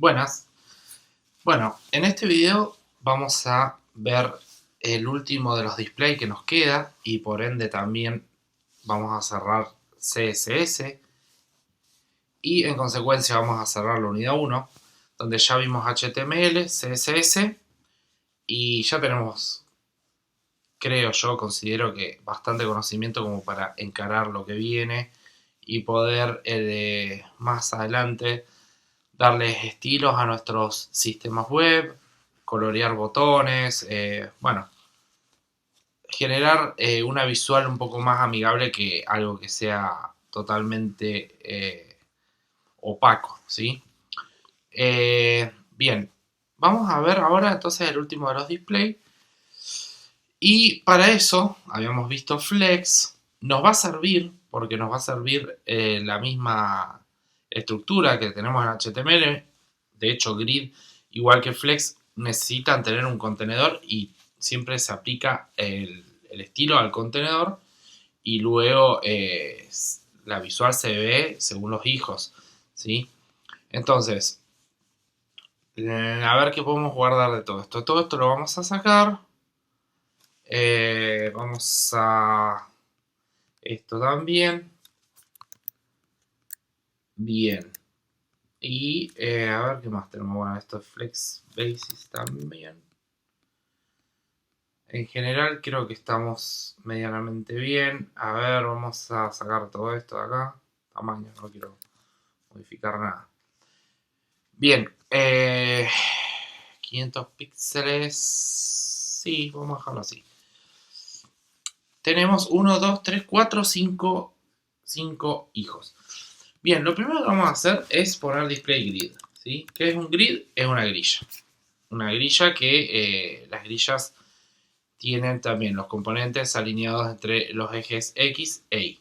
Buenas. Bueno, en este video vamos a ver el último de los displays que nos queda y por ende también vamos a cerrar CSS y en consecuencia vamos a cerrar la unidad 1 donde ya vimos HTML, CSS y ya tenemos, creo yo, considero que bastante conocimiento como para encarar lo que viene y poder más adelante darles estilos a nuestros sistemas web, colorear botones, bueno, generar una visual un poco más amigable que algo que sea totalmente opaco, ¿sí? Bien, vamos a ver ahora entonces el último de los displays. Y para eso, habíamos visto Flex, nos va a servir, porque nos va a servir la misma estructura que tenemos en HTML. De hecho, Grid, igual que Flex, necesitan tener un contenedor y siempre se aplica el estilo al contenedor y luego la visual se ve según los hijos, ¿sí? Entonces, a ver qué podemos guardar de todo esto. Todo esto lo vamos a sacar. Vamos a esto también. Bien. Y a ver qué más tenemos. Bueno, esto es Flex Basis también. En general creo que estamos medianamente bien. A ver, vamos a sacar todo esto de acá. Tamaño, no quiero modificar nada. Bien. 500 píxeles. Sí, vamos a dejarlo así. Tenemos 1, 2, 3, 4, 5 hijos. Bien, lo primero que vamos a hacer es poner display grid, ¿sí? ¿Qué es un grid? Es una grilla. Una grilla que las grillas tienen también los componentes alineados entre los ejes X e Y.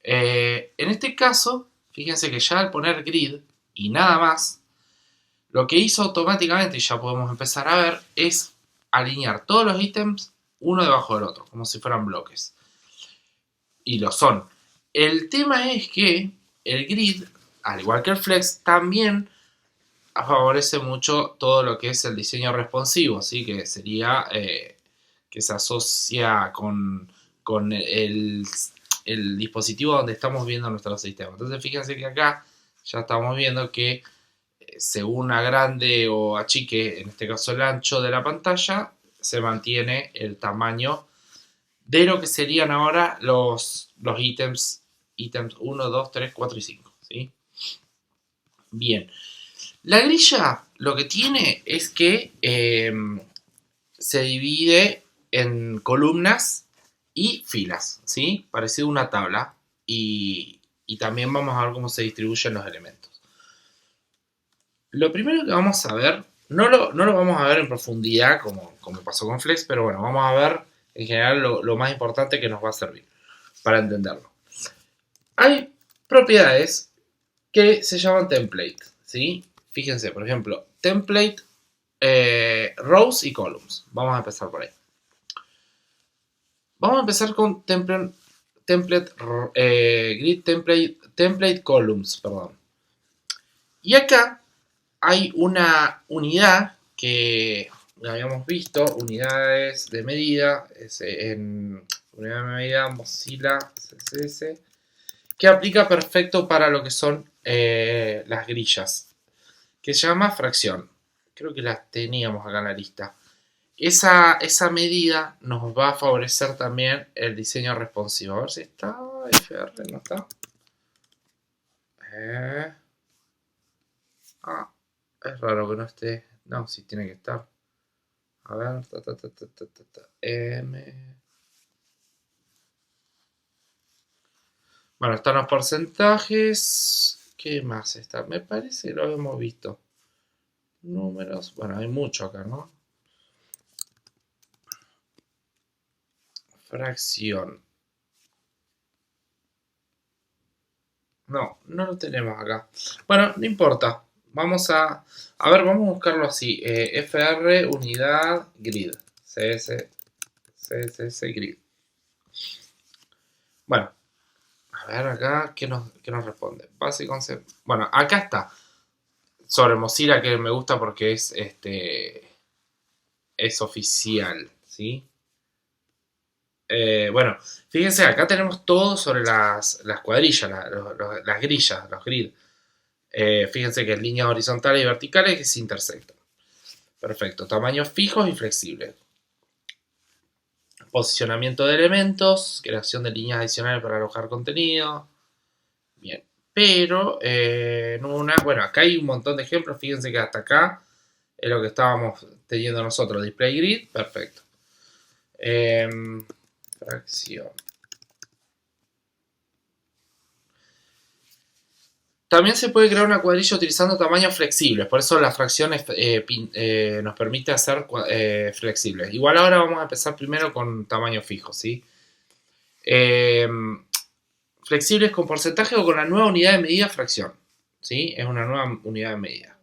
En este caso, fíjense que ya al poner grid y nada más, lo que hizo automáticamente, y ya podemos empezar a ver, es alinear todos los ítems uno debajo del otro, como si fueran bloques. Y lo son. El tema es que el grid, al igual que el flex, también favorece mucho todo lo que es el diseño responsivo, ¿sí? Que sería que se asocia con el dispositivo donde estamos viendo nuestro sistema. Entonces fíjense que acá ya estamos viendo que según agrande o achique, en este caso el ancho de la pantalla, se mantiene el tamaño de lo que serían ahora los ítems 1, 2, 3, 4 y 5, ¿sí? Bien. La grilla lo que tiene es que se divide en columnas y filas, ¿sí? Parecido a una tabla. Y también vamos a ver cómo se distribuyen los elementos. Lo primero que vamos a ver, no lo vamos a ver en profundidad como pasó con Flex, pero bueno, vamos a ver en general lo más importante que nos va a servir para entenderlo. Hay propiedades que se llaman template, ¿sí? Fíjense, por ejemplo, template, rows y columns. Vamos a empezar por ahí. Vamos a empezar con grid template columns, perdón. Y acá hay una unidad que habíamos visto, unidades de medida, en unidad de medida Mozilla CSS, que aplica perfecto para lo que son las grillas, que se llama fracción. Creo que las teníamos acá en la lista. Esa medida nos va a favorecer también el diseño responsivo. A ver si está FR, ¿no está? Es raro que no esté. No, sí tiene que estar. A ver. M. Bueno, están los porcentajes. ¿Qué más está? Me parece que lo hemos visto. Números. Bueno, hay mucho acá, ¿no? Fracción. No, no lo tenemos acá. Bueno, no importa. Vamos a ver, vamos a buscarlo así. FR unidad grid. CSS grid. Bueno, a ver acá, ¿qué nos responde? Base concept. Bueno, acá está. sobre Mozilla, que me gusta porque es oficial, ¿sí? Bueno, fíjense, acá tenemos todo sobre las cuadrillas, las grillas, los grid. Fíjense que es líneas horizontales y verticales que se intersectan. Perfecto, tamaños fijos y flexibles. Posicionamiento de elementos, creación de líneas adicionales para alojar contenido. Bien, pero bueno, acá hay un montón de ejemplos. Fíjense que hasta acá es lo que estábamos teniendo nosotros. Display grid, perfecto. Fracción. También se puede crear una cuadrilla utilizando tamaños flexibles, por eso las fracciones nos permite hacer flexibles. Igual ahora vamos a empezar primero con tamaños fijos, ¿sí? Flexibles con porcentaje o con la nueva unidad de medida fracción, ¿sí? Es una nueva unidad de medida.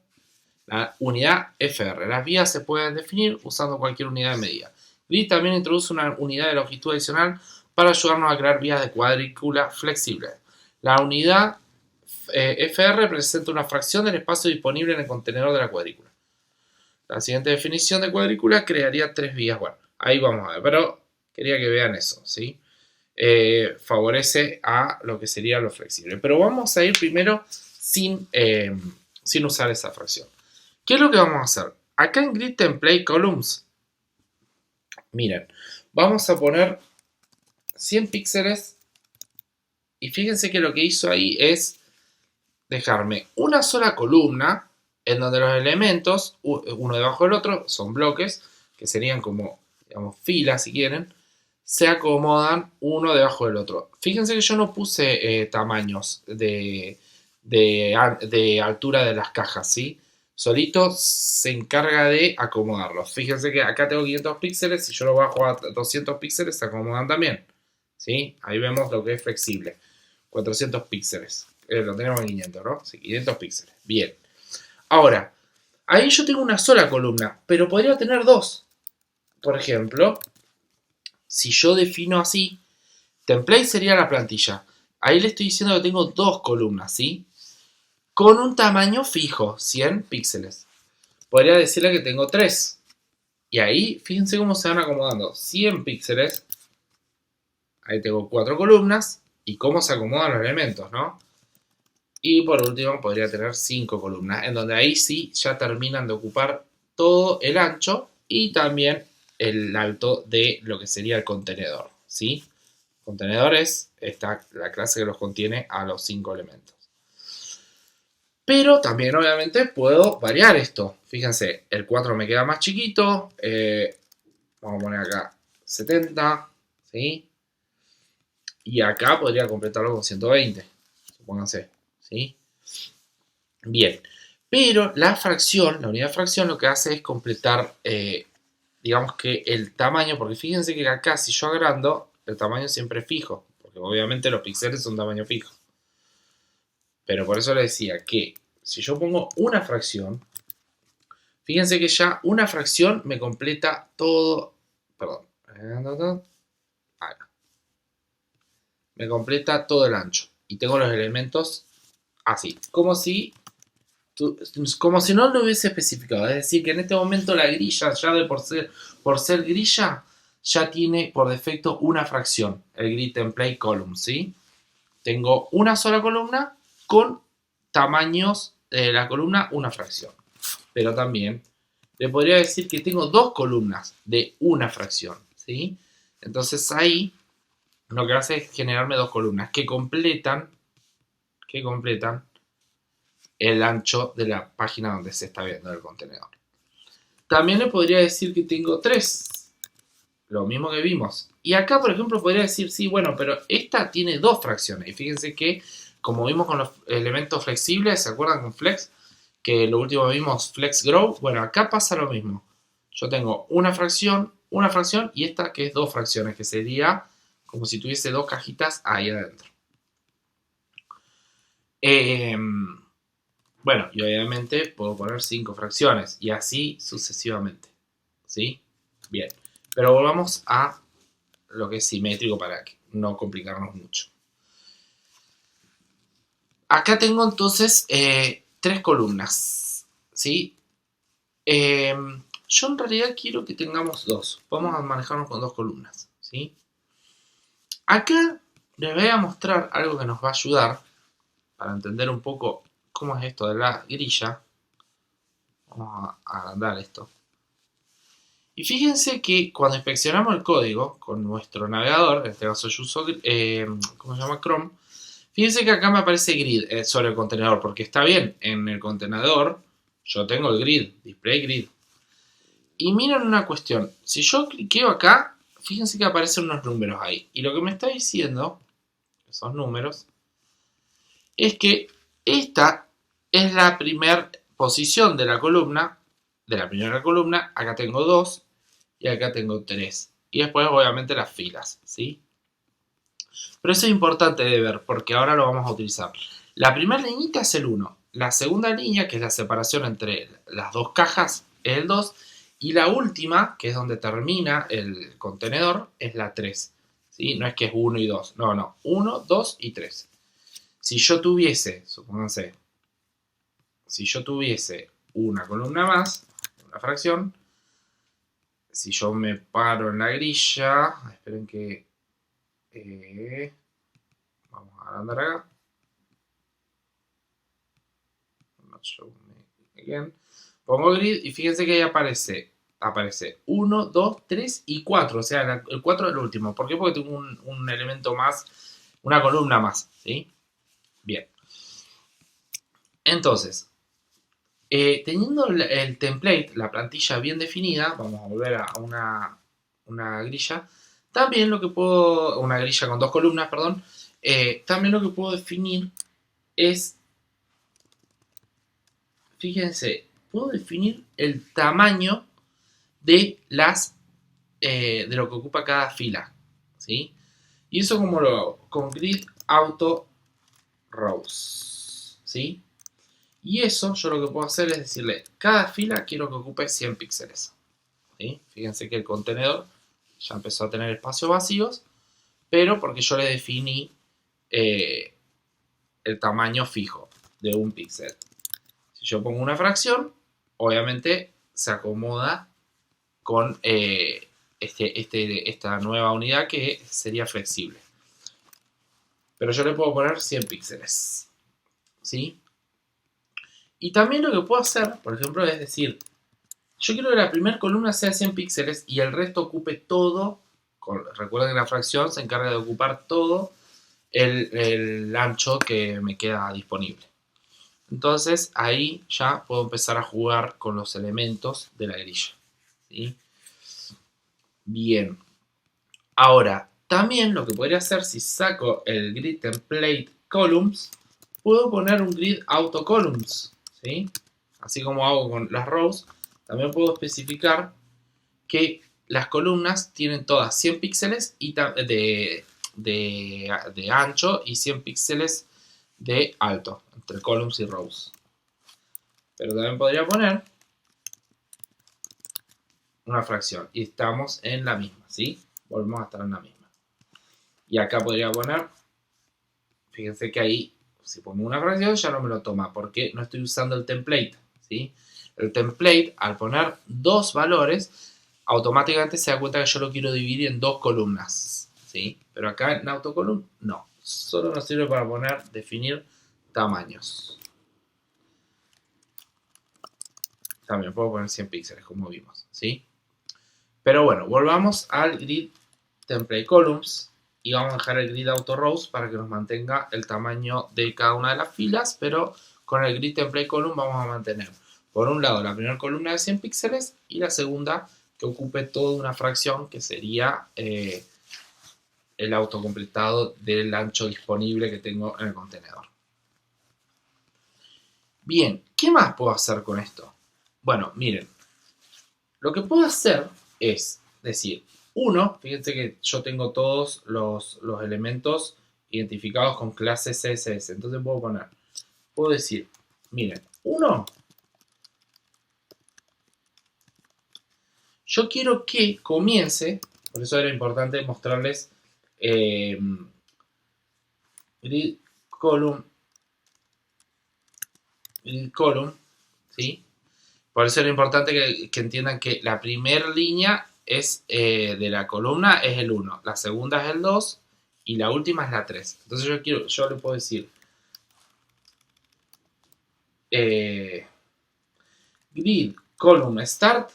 La unidad FR. Las vías se pueden definir usando cualquier unidad de medida. Grid también introduce una unidad de longitud adicional para ayudarnos a crear vías de cuadrícula flexibles. La unidad FR representa una fracción del espacio disponible en el contenedor de la cuadrícula. La siguiente definición de cuadrícula crearía 3 vías. Bueno, ahí vamos a ver, pero quería que vean eso, ¿sí? Favorece a lo que sería lo flexible. Pero vamos a ir primero sin usar esa fracción. ¿Qué es lo que vamos a hacer? Acá en Grid Template Columns, miren, vamos a poner 100 píxeles y fíjense que lo que hizo ahí es dejarme una sola columna en donde los elementos, uno debajo del otro, son bloques, que serían como, digamos, filas si quieren, se acomodan uno debajo del otro. Fíjense que yo no puse tamaños de altura de las cajas, ¿sí? Solito se encarga de acomodarlos. Fíjense que acá tengo 500 píxeles, si yo lo bajo a 200 píxeles se acomodan también, ¿sí? Ahí vemos lo que es flexible. 400 píxeles. Lo tenemos en 500, ¿no? Sí, 500 píxeles. Bien. Ahora, ahí yo tengo una sola columna, pero podría tener dos. Por ejemplo, si yo defino así, template sería la plantilla. Ahí le estoy diciendo que tengo dos columnas, ¿sí? Con un tamaño fijo, 100 píxeles. Podría decirle que tengo 3. Y ahí, fíjense cómo se van acomodando. 100 píxeles. Ahí tengo 4 columnas. Y cómo se acomodan los elementos, ¿no? Y por último podría tener 5 columnas, en donde ahí sí ya terminan de ocupar todo el ancho y también el alto de lo que sería el contenedor, ¿sí? Contenedor es la clase que los contiene a los 5 elementos. Pero también obviamente puedo variar esto. Fíjense, el 4 me queda más chiquito. Vamos a poner acá 70, ¿sí? Y acá podría completarlo con 120, supónganse, ¿sí? Bien, pero la fracción, la unidad de fracción lo que hace es completar, digamos que el tamaño, porque fíjense que acá si yo agrando, el tamaño siempre es fijo, porque obviamente los píxeles son tamaño fijo. Pero por eso les decía que si yo pongo una fracción, fíjense que ya una fracción me completa todo, perdón, me completa todo el ancho. Y tengo los elementos así, como si no lo hubiese especificado. Es decir, que en este momento la grilla, ya de por ser grilla, ya tiene por defecto una fracción, el grid template column, ¿sí? Tengo una sola columna con tamaños de la columna una fracción. Pero también le podría decir que tengo dos columnas de una fracción, ¿sí? Entonces ahí lo que hace es generarme dos columnas que completan el ancho de la página donde se está viendo el contenedor. También le podría decir que tengo 3, lo mismo que vimos. Y acá, por ejemplo, podría decir, sí, bueno, pero esta tiene dos fracciones. Y fíjense que, como vimos con los elementos flexibles, ¿se acuerdan con flex? Que lo último vimos flex grow. Bueno, acá pasa lo mismo. Yo tengo una fracción y esta que es dos fracciones, que sería como si tuviese dos cajitas ahí adentro. Bueno, y obviamente puedo poner 5 fracciones y así sucesivamente, ¿sí? Bien, pero volvamos a lo que es simétrico para no complicarnos mucho. Acá tengo entonces 3 columnas. ¿sí? Yo en realidad quiero que tengamos dos. Vamos a manejarnos con dos columnas, ¿sí? Acá les voy a mostrar algo que nos va a ayudar para entender un poco cómo es esto de la grilla. Vamos a agrandar esto. Y fíjense que cuando inspeccionamos el código con nuestro navegador, en este caso yo uso, ¿cómo se llama? Chrome. Fíjense que acá me aparece grid sobre el contenedor, porque está bien, en el contenedor yo tengo el grid, display grid. Y miren una cuestión, si yo cliqueo acá, fíjense que aparecen unos números ahí. Y lo que me está diciendo, esos números, es que esta es la primera posición de la columna, de la primera columna. Acá tengo 2 y acá tengo 3. Y después obviamente las filas, ¿sí? Pero eso es importante de ver porque ahora lo vamos a utilizar. La primera liñita es el 1. La segunda línea, que es la separación entre las dos cajas, es el 2. Y la última, que es donde termina el contenedor, es la 3. ¿Sí? No es que es 1 y 2. No, no. 1, 2 y 3. Si yo tuviese, supónganse, si yo tuviese una columna más, una fracción, si yo me paro en la grilla, esperen que vamos a agrandar acá. Again. Pongo grid y fíjense que ahí aparece 1, 2, 3 y 4. O sea, el 4 es el último. ¿Por qué? Porque tengo un elemento más, una columna más. ¿Sí? Bien. Entonces, teniendo el template, la plantilla bien definida, vamos a volver a una grilla. También lo que puedo, una grilla con dos columnas, perdón. También lo que puedo definir es, fíjense, puedo definir el tamaño de de lo que ocupa cada fila, ¿sí? Y eso como lo hago, con grid auto rows, ¿sí? Y eso yo lo que puedo hacer es decirle, cada fila quiero que ocupe 100 píxeles, ¿sí? Fíjense que el contenedor ya empezó a tener espacios vacíos, pero porque yo le definí el tamaño fijo de un píxel. Si yo pongo una fracción, obviamente se acomoda con esta nueva unidad que sería flexible. Pero yo le puedo poner 100 píxeles, ¿sí? Y también lo que puedo hacer, por ejemplo, es decir, yo quiero que la primera columna sea 100 píxeles y el resto ocupe todo. Recuerden que la fracción se encarga de ocupar todo el ancho que me queda disponible. Entonces ahí ya puedo empezar a jugar con los elementos de la grilla, ¿sí? Bien. Ahora, también lo que podría hacer si saco el grid template columns, puedo poner un grid auto columns, ¿sí? Así como hago con las rows, también puedo especificar que las columnas tienen todas 100 píxeles de ancho y 100 píxeles de alto, entre columns y rows. Pero también podría poner una fracción y estamos en la misma, ¿sí? Volvemos a estar en la misma. Y acá podría poner, fíjense que ahí, si pongo una fracción ya no me lo toma porque no estoy usando el template, ¿sí? El template, al poner dos valores, automáticamente se da cuenta que yo lo quiero dividir en dos columnas, ¿sí? Pero acá en autocolumn, no. Solo nos sirve para definir tamaños. También puedo poner 100 píxeles, como vimos, ¿sí? Pero bueno, volvamos al grid template columns y vamos a dejar el grid auto rows para que nos mantenga el tamaño de cada una de las filas, pero con el grid template column vamos a mantener por un lado la primera columna de 100 píxeles y la segunda que ocupe toda una fracción que sería el autocompletado del ancho disponible que tengo en el contenedor. Bien, ¿qué más puedo hacer con esto? Bueno, miren, lo que puedo hacer es decir, uno, fíjense que yo tengo todos los elementos identificados con clase CSS, entonces puedo decir, miren, uno, yo quiero que comience, por eso era importante mostrarles grid column, ¿sí? Por eso era importante que entiendan que la primera línea es de la columna es el 1, la segunda es el 2 y la última es la 3. Entonces yo le puedo decir grid column start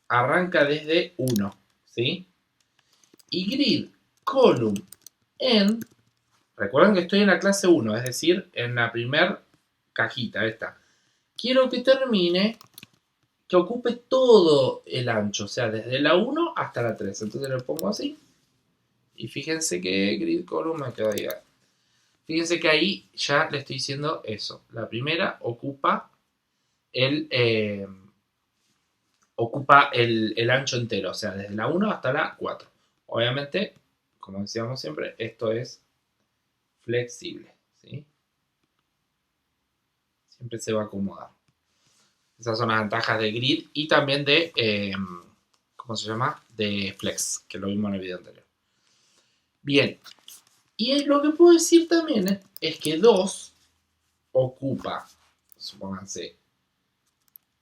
arranca desde 1, ¿sí? Y grid column end, recuerden que estoy en la clase 1, es decir, en la primera cajita esta. Quiero que termine, que ocupe todo el ancho, o sea, desde la 1 hasta la 3. Entonces lo pongo así. Y fíjense que grid column me quedó ahí. Fíjense que ahí ya le estoy diciendo eso. La primera ocupa el ancho entero, o sea, desde la 1 hasta la 4. Obviamente, como decíamos siempre, esto es flexible, ¿sí? Siempre se va a acomodar. Esas son las ventajas de grid y también de, ¿cómo se llama? De flex, que lo vimos en el video anterior. Bien, y lo que puedo decir también es que 2 ocupa, supónganse,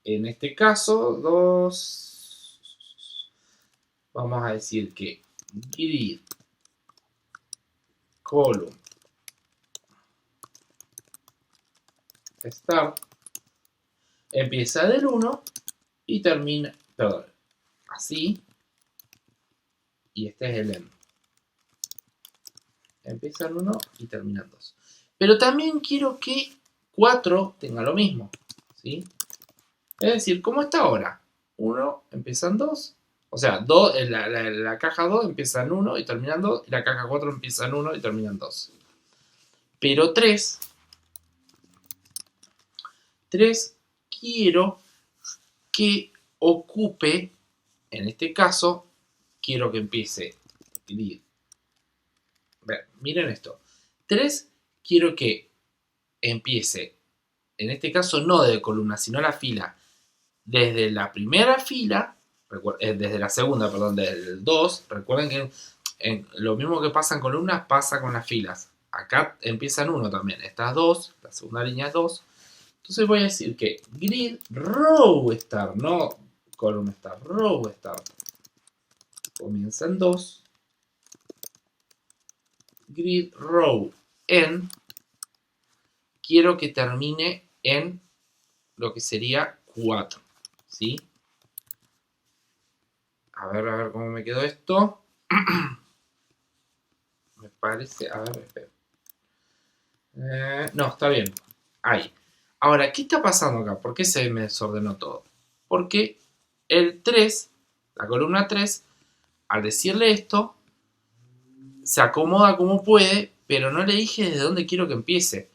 en este caso, 2, vamos a decir que grid column start empieza del 1 y termina, perdón, así, y este es el end. Empieza en 1 y termina en 2. Pero también quiero que 4 tenga lo mismo, ¿sí? Es decir, ¿cómo está ahora? 1 empieza en 2, o sea, la caja 2 empieza en 1 y termina en 2, y la caja 4 empieza en 1 y termina en 2. Pero 3 quiero que ocupe, en este caso, quiero que empiece, miren esto, 3 quiero que empiece, en este caso no de columna, sino la fila, desde la primera fila, desde la segunda, perdón, del 2, recuerden que lo mismo que pasa en columnas pasa con las filas. Acá empieza en 1 también, estas 2, la segunda línea es 2. Entonces voy a decir que grid row start, no column start, row start, comienza en 2, grid row end, quiero que termine en lo que sería 4, ¿sí? A ver cómo me quedó esto. Me parece, a ver, espera. No, está bien. Ahí. Ahora, ¿qué está pasando acá? ¿Por qué se me desordenó todo? Porque el 3, la columna 3, al decirle esto, se acomoda como puede, pero no le dije desde dónde quiero que empiece.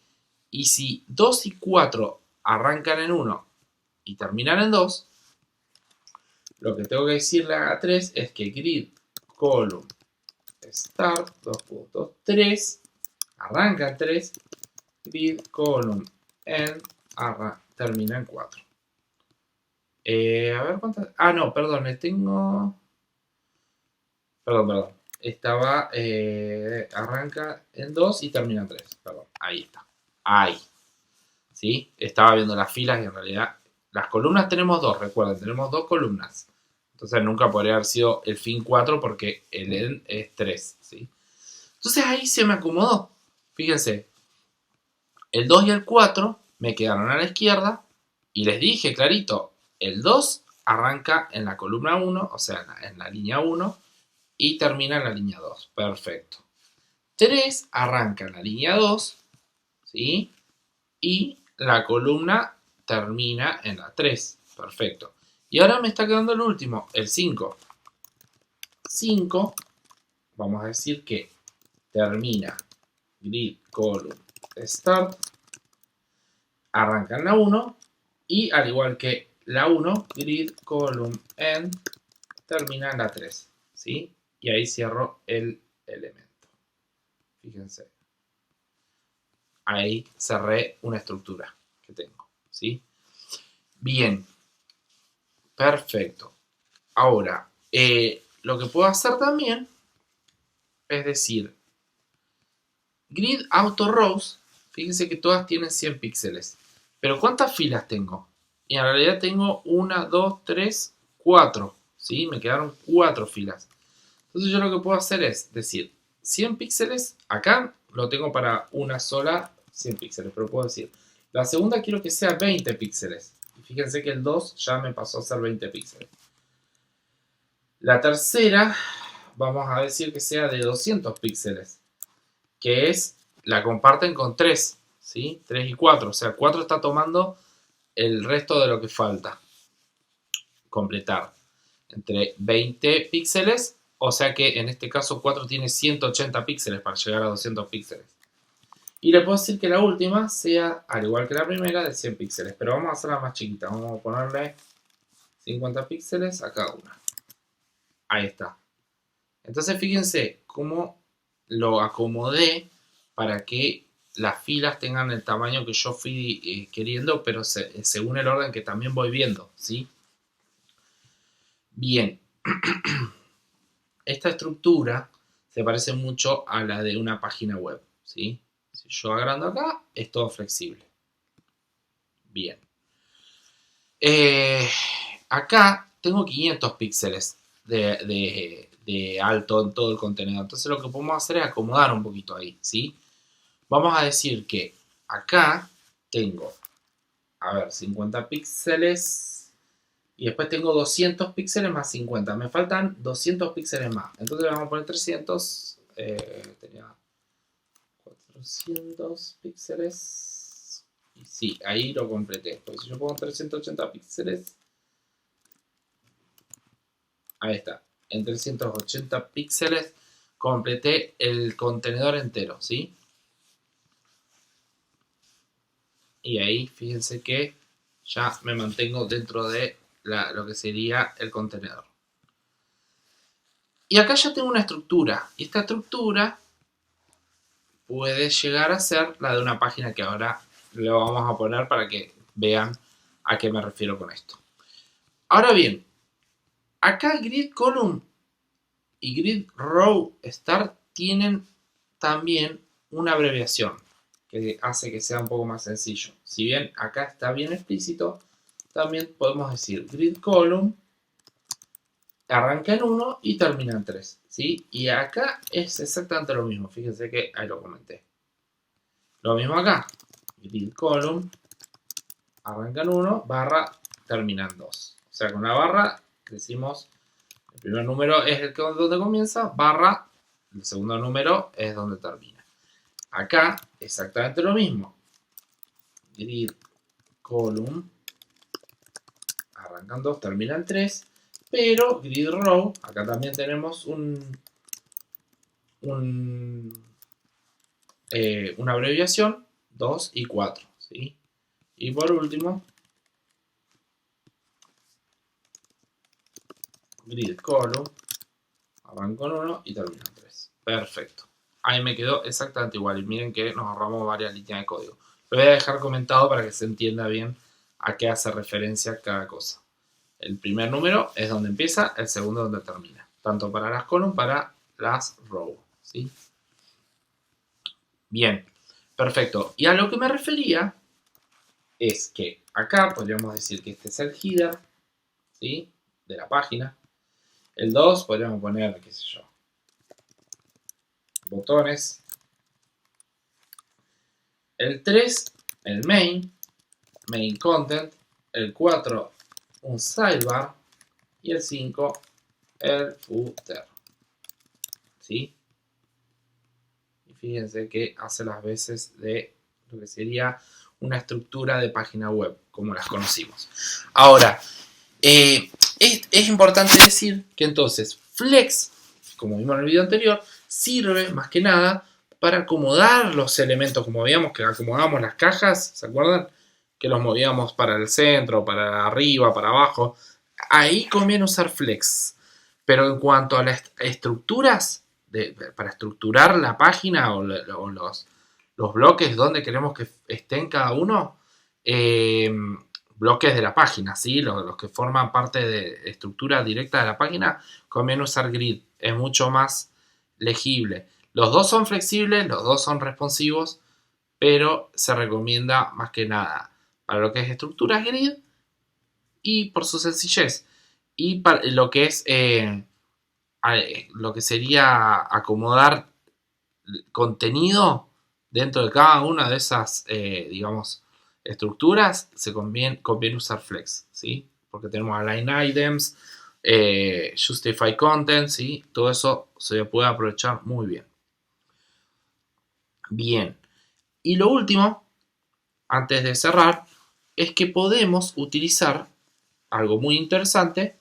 Y si 2 y 4 arrancan en 1 y terminan en 2, lo que tengo que decirle a 3 es que grid column start 2.3 arranca en 3, grid column end termina en 4. A ver cuántas. Ah, no, perdón, tengo. Perdón. Estaba. Arranca en 2 y termina en 3. Perdón, ahí está. Ahí. ¿Sí? Estaba viendo las filas y en realidad. Las columnas tenemos 2, recuerden, tenemos 2 columnas. Entonces nunca podría haber sido el fin 4 porque el end es 3. ¿Sí? Entonces ahí se me acomodó. Fíjense. El 2 y el 4 me quedaron a la izquierda. Y les dije clarito. El 2 arranca en la columna 1, o sea, en la línea 1. Y termina en la línea 2. Perfecto. 3 arranca en la línea 2. ¿Sí? Y la columna termina en la 3. Perfecto. Y ahora me está quedando el último, el 5. 5, vamos a decir que termina grid column start, arranca en la 1 y al igual que la 1, grid column end, termina en la 3. ¿Sí? Y ahí cierro el elemento. Fíjense. Ahí cerré una estructura que tengo. ¿Sí? Bien. Perfecto. Ahora, lo que puedo hacer también es decir, grid auto rows, fíjense que todas tienen 100 píxeles. Pero ¿cuántas filas tengo? y en realidad tengo 1, 2, 3, 4, ¿sí? Me quedaron 4 filas. Entonces yo lo que puedo hacer es decir 100 píxeles, acá lo tengo para una sola 100 píxeles, pero puedo decir, la segunda quiero que sea 20 píxeles. Y fíjense que el 2 ya me pasó a ser 20 píxeles. La tercera, vamos a decir que sea de 200 píxeles, que es, la comparten con 3, ¿sí? 3 y 4, o sea, 4 está tomando el resto de lo que falta completar. Entre 20 píxeles, o sea que en este caso 4 tiene 180 píxeles para llegar a 200 píxeles. Y le puedo decir que la última sea, al igual que la primera, de 100 píxeles, pero vamos a hacerla más chiquita. Vamos a ponerle 50 píxeles a cada una. Ahí está. Entonces fíjense cómo lo acomodé para que las filas tengan el tamaño que yo fui queriendo, pero según el orden que también voy viendo, ¿sí? Bien. Esta estructura se parece mucho a la de una página web, ¿sí? Si yo agrando acá, es todo flexible. Bien. Acá tengo 500 píxeles de alto en todo el contenedor. Entonces lo que podemos hacer es acomodar un poquito ahí, ¿sí? Vamos a decir que acá tengo, a ver, 50 píxeles y después tengo 200 píxeles más 50. Me faltan 200 píxeles más. Entonces vamos a poner 300. Tenía 400 píxeles. Y sí, ahí lo completé. Porque si yo pongo 380 píxeles, ahí está. En 380 píxeles completé el contenedor entero, ¿sí? Y ahí fíjense que ya me mantengo dentro de lo que sería el contenedor. Y acá ya tengo una estructura. Y esta estructura puede llegar a ser la de una página que ahora lo vamos a poner para que vean a qué me refiero con esto. Ahora bien, acá Grid Column y Grid Row Start tienen también una abreviación que hace que sea un poco más sencillo. Si bien acá está bien explícito, también podemos decir Grid Column arranca en 1 y termina en 3, ¿sí? Y acá es exactamente lo mismo, fíjense que ahí lo comenté. Lo mismo acá, Grid Column arranca en 1, barra termina en 2. O sea, con la barra decimos, el primer número es el que donde comienza, barra, el segundo número es donde termina. Acá, exactamente lo mismo. Grid Column arranca en 2, termina en 3. Pero Grid Row, acá también tenemos una abreviación, 2 y 4, ¿sí? Y por último, Grid Column, arranco en 1 y termino en 3. Perfecto. Ahí me quedó exactamente igual. Y miren que nos ahorramos varias líneas de código. Lo voy a dejar comentado para que se entienda bien a qué hace referencia cada cosa. El primer número es donde empieza, el segundo donde termina. Tanto para las columns, para las rows, ¿sí? Bien, perfecto. Y a lo que me refería es que acá podríamos decir que este es el header, ¿sí? De la página. El 2 podríamos poner, qué sé yo, botones. El 3, el main content. El 4, un sidebar. Y el 5, el footer, ¿sí? Y fíjense que hace las veces de lo que sería una estructura de página web, como las conocimos. Ahora, es importante decir que entonces Flex, como vimos en el video anterior, sirve más que nada para acomodar los elementos, como veíamos que acomodábamos las cajas, ¿se acuerdan? Que los movíamos para el centro, para arriba, para abajo. Ahí conviene usar Flex. Pero en cuanto a las estructuras, para estructurar la página o los bloques donde queremos que estén cada uno, bloques de la página, ¿sí? Los que forman parte de estructura directa de la página, conviene usar Grid. Es mucho más legible. Los dos son flexibles, los dos son responsivos, pero se recomienda más que nada para lo que es estructuras Grid y por su sencillez. Y para lo que es lo que sería acomodar contenido dentro de cada una de esas, digamos, estructuras, conviene usar Flex, ¿sí? Porque tenemos Align Items, Justify Content, ¿sí? Todo eso se puede aprovechar muy bien. Bien. Y lo último, antes de cerrar, es que podemos utilizar algo muy interesante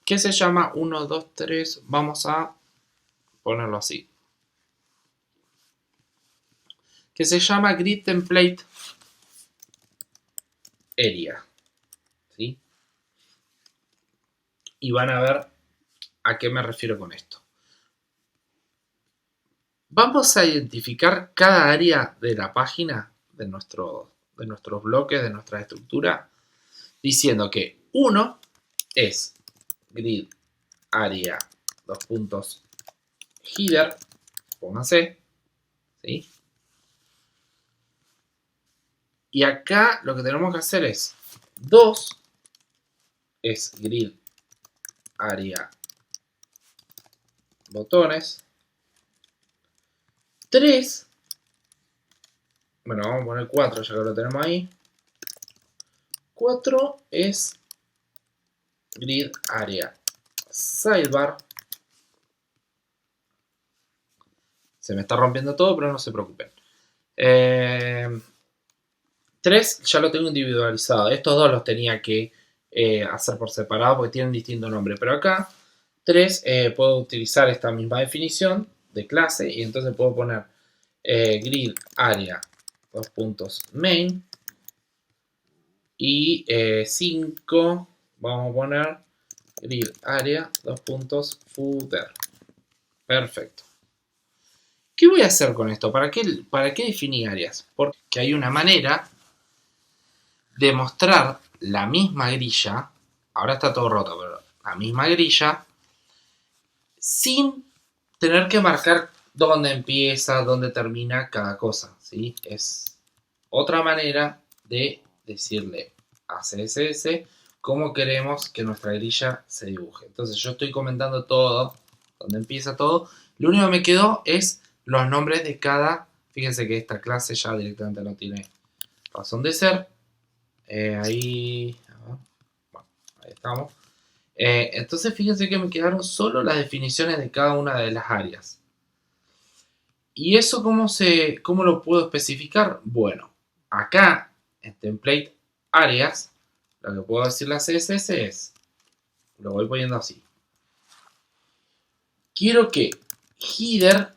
que se llama 1, 2, 3, vamos a ponerlo así, que se llama Grid Template Area, ¿sí? Y van a ver a qué me refiero con esto. Vamos a identificar cada área de la página, de nuestros bloques, de nuestra estructura, diciendo que 1 es grid area, header, pónganse, ¿sí? Y acá lo que tenemos que hacer es 2 es grid area botones, 3, bueno, vamos a poner 4 ya que lo tenemos ahí, 4 es grid area sidebar. Se me está rompiendo todo, pero no se preocupen. 3 ya lo tengo individualizado. Estos dos los tenía que hacer por separado porque tienen distinto nombre. Pero acá 3 puedo utilizar esta misma definición de clase y entonces puedo poner grid area main y 5 vamos a poner grid area footer. Perfecto. ¿Qué voy a hacer con esto? ¿Para qué definir áreas? Porque hay una manera de mostrar la misma grilla, ahora está todo roto, pero la misma grilla, sin tener que marcar dónde empieza, dónde termina cada cosa, ¿sí? Es otra manera de decirle a CSS cómo queremos que nuestra grilla se dibuje. Entonces yo estoy comentando todo, dónde empieza todo. Lo único que me quedó es los nombres de cada, fíjense que esta clase ya directamente no tiene razón de ser. Ahí estamos. Entonces fíjense que me quedaron solo las definiciones de cada una de las áreas. ¿Y eso cómo lo puedo especificar? Bueno, acá en Template Áreas, lo que puedo decirle a CSS es, lo voy poniendo así. Quiero que header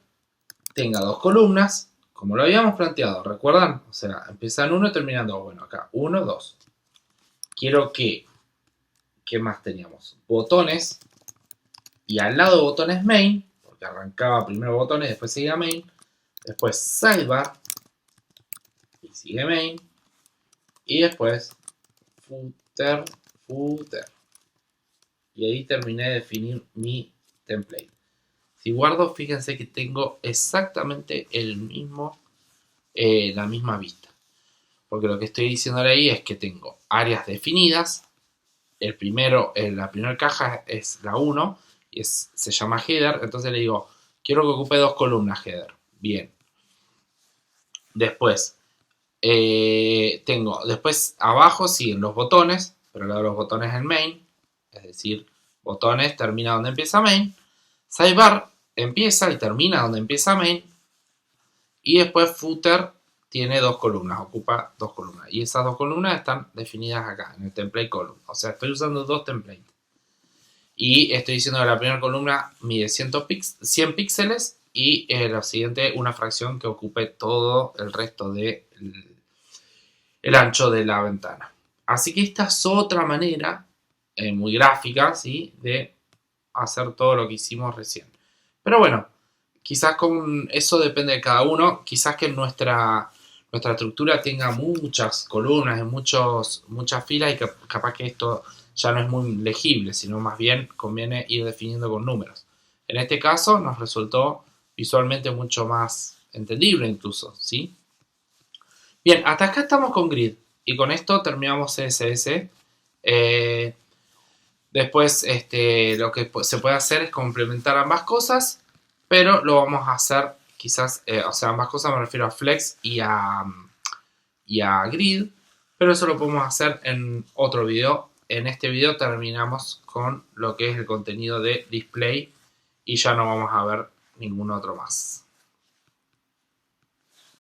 tenga 2 columnas, como lo habíamos planteado, ¿recuerdan? O sea, empieza en 1 y termina en 2. Bueno, acá 1, 2. Quiero que, ¿qué más teníamos? Botones, y al lado de botones main, porque arrancaba primero botones, después seguía main, después sidebar, y sigue main, y después footer. Y ahí terminé de definir mi template. Si guardo, fíjense que tengo exactamente la misma vista. Porque lo que estoy diciendo ahí es que tengo áreas definidas. La primera caja es la 1 y se llama header. Entonces le digo, quiero que ocupe 2 columnas header. Bien. Después, después abajo siguen los botones, pero luego los botones en main. Es decir, botones termina donde empieza main. Sidebar empieza y termina donde empieza main. Y después footer tiene 2 columnas, ocupa 2 columnas. Y esas 2 columnas están definidas acá, en el template column. O sea, estoy usando 2 templates. Y estoy diciendo que la primera columna mide 100 píxeles y la siguiente una fracción que ocupe todo el resto del ancho de la ventana. Así que esta es otra manera muy gráfica, ¿sí?, de hacer todo lo que hicimos recién. Pero bueno, quizás con eso depende de cada uno. Quizás que nuestra estructura tenga muchas columnas, muchas filas y que capaz que esto ya no es muy legible, sino más bien conviene ir definiendo con números. En este caso nos resultó visualmente mucho más entendible incluso, ¿sí? Bien, hasta acá estamos con Grid. Y con esto terminamos CSS. Después lo que se puede hacer es complementar ambas cosas, pero lo vamos a hacer quizás, o sea, ambas cosas me refiero a Flex y a Grid, pero eso lo podemos hacer en otro video. En este video terminamos con lo que es el contenido de display y ya no vamos a ver ningún otro más.